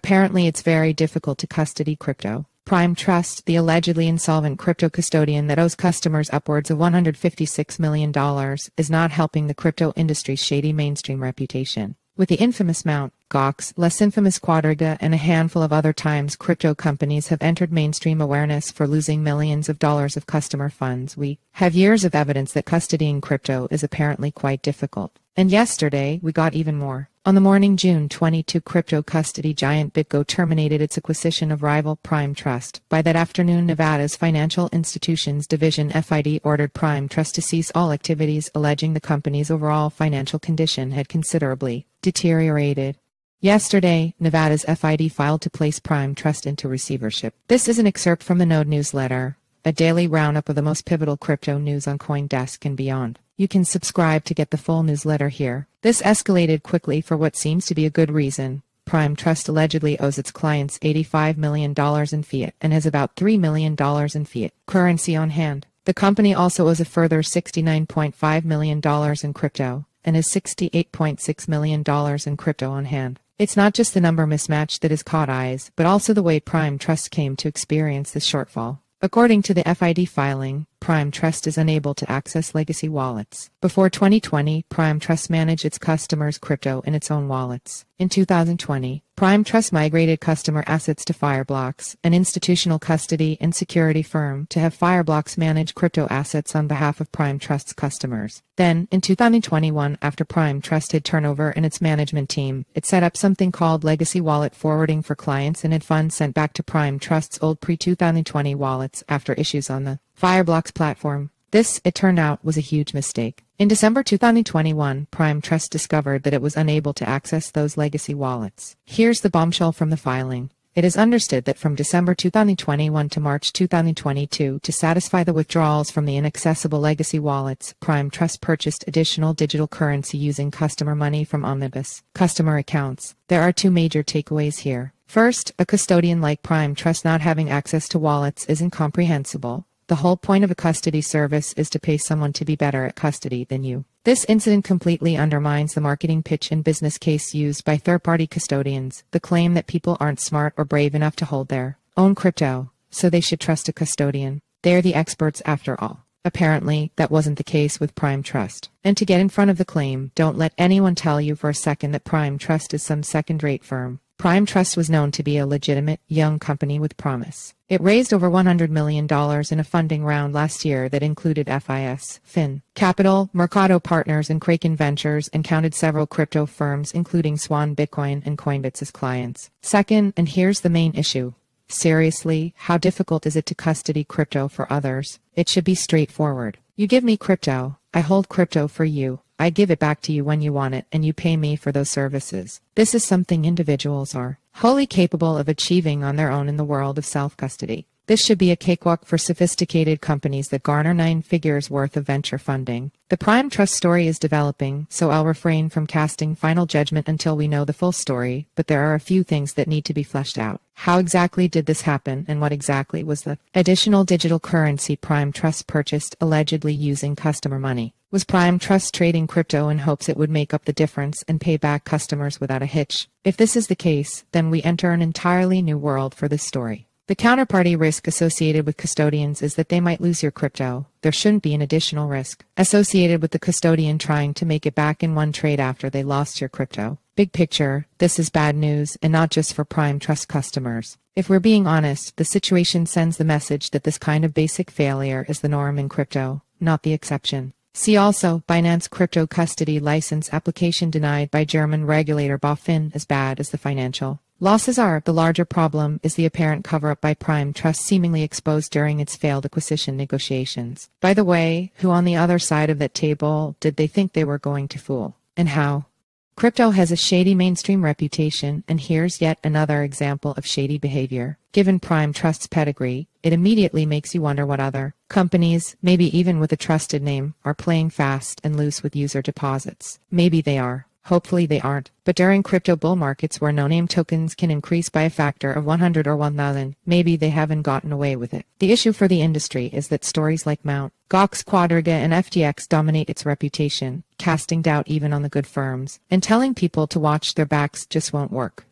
Apparently it's very difficult to custody crypto. Prime Trust, the allegedly insolvent crypto custodian that owes customers upwards of $156 million, is not helping the crypto industry's shady mainstream reputation. With the infamous Mt. Gox, less infamous Quadriga, and a handful of other times crypto companies have entered mainstream awareness for losing millions of dollars of customer funds, we have years of evidence that custodying crypto is apparently quite difficult. And yesterday, we got even more. On the morning June 22, crypto custody giant BitGo terminated its acquisition of rival Prime Trust. By that afternoon, Nevada's Financial Institutions Division FID ordered Prime Trust to cease all activities, alleging the company's overall financial condition had considerably deteriorated. Yesterday, Nevada's FID filed to place Prime Trust into receivership. This is an excerpt from the Node newsletter, a daily roundup of the most pivotal crypto news on CoinDesk and beyond. You can subscribe to get the full newsletter here. This escalated quickly for what seems to be a good reason. Prime Trust allegedly owes its clients $85 million in fiat and has about $3 million in fiat currency on hand. The company also owes a further $69.5 million in crypto and has $68.6 million in crypto on hand. It's not just the number mismatch that has caught eyes, but also the way Prime Trust came to experience this shortfall. According to the FID filing, Prime Trust is unable to access legacy wallets. Before 2020, Prime Trust managed its customers' crypto in its own wallets. In 2020, Prime Trust migrated customer assets to Fireblocks, an institutional custody and security firm, to have Fireblocks manage crypto assets on behalf of Prime Trust's customers. Then, in 2021, after Prime Trust had turnover in its management team, it set up something called legacy wallet forwarding for clients and had funds sent back to Prime Trust's old pre-2020 wallets after issues on the Fireblocks platform. This, it turned out, was a huge mistake. In December 2021, Prime Trust discovered that it was unable to access those legacy wallets. Here's the bombshell from the filing. It is understood that from December 2021 to March 2022, to satisfy the withdrawals from the inaccessible legacy wallets, Prime Trust purchased additional digital currency using customer money from omnibus customer accounts. There are two major takeaways here. First, a custodian like Prime Trust not having access to wallets is incomprehensible. The whole point of a custody service is to pay someone to be better at custody than you. This incident completely undermines the marketing pitch and business case used by third-party custodians, the claim that people aren't smart or brave enough to hold their own crypto, so they should trust a custodian. They're the experts after all. Apparently, that wasn't the case with Prime Trust. And to get in front of the claim, don't let anyone tell you for a second that Prime Trust is some second-rate firm. Prime Trust was known to be a legitimate, young company with promise. It raised over $100 million in a funding round last year that included FIS, Fin Capital, Mercado Partners, and Kraken Ventures, and counted several crypto firms including Swan Bitcoin and Coinbits as clients. Second, and here's the main issue. Seriously, how difficult is it to custody crypto for others? It should be straightforward. You give me crypto, I hold crypto for you. I give it back to you when you want it, and you pay me for those services. This is something individuals are wholly capable of achieving on their own in the world of self-custody. This should be a cakewalk for sophisticated companies that garner 9 figures worth of venture funding. The Prime Trust story is developing, so I'll refrain from casting final judgment until we know the full story, but there are a few things that need to be fleshed out. How exactly did this happen, and what exactly was the additional digital currency Prime Trust purchased, allegedly using customer money? Was Prime Trust trading crypto in hopes it would make up the difference and pay back customers without a hitch? If this is the case, then we enter an entirely new world for this story. The counterparty risk associated with custodians is that they might lose your crypto. There shouldn't be an additional risk associated with the custodian trying to make it back in one trade after they lost your crypto. Big picture, this is bad news, and not just for Prime Trust customers. If we're being honest, the situation sends the message that this kind of basic failure is the norm in crypto, not the exception. See also, Binance Crypto Custody License application denied by German regulator BaFin. As bad as the financial losses are, the larger problem is the apparent cover-up by Prime Trust seemingly exposed during its failed acquisition negotiations. By the way, who on the other side of that table did they think they were going to fool? And how? Crypto has a shady mainstream reputation, and here's yet another example of shady behavior. Given Prime Trust's pedigree, it immediately makes you wonder what other companies, maybe even with a trusted name, are playing fast and loose with user deposits. Maybe they are. Hopefully they aren't. But during crypto bull markets where no-name tokens can increase by a factor of 100 or 1,000, maybe they haven't gotten away with it. The issue for the industry is that stories like Mt. Gox, Quadriga, and FTX dominate its reputation, casting doubt even on the good firms, and telling people to watch their backs just won't work.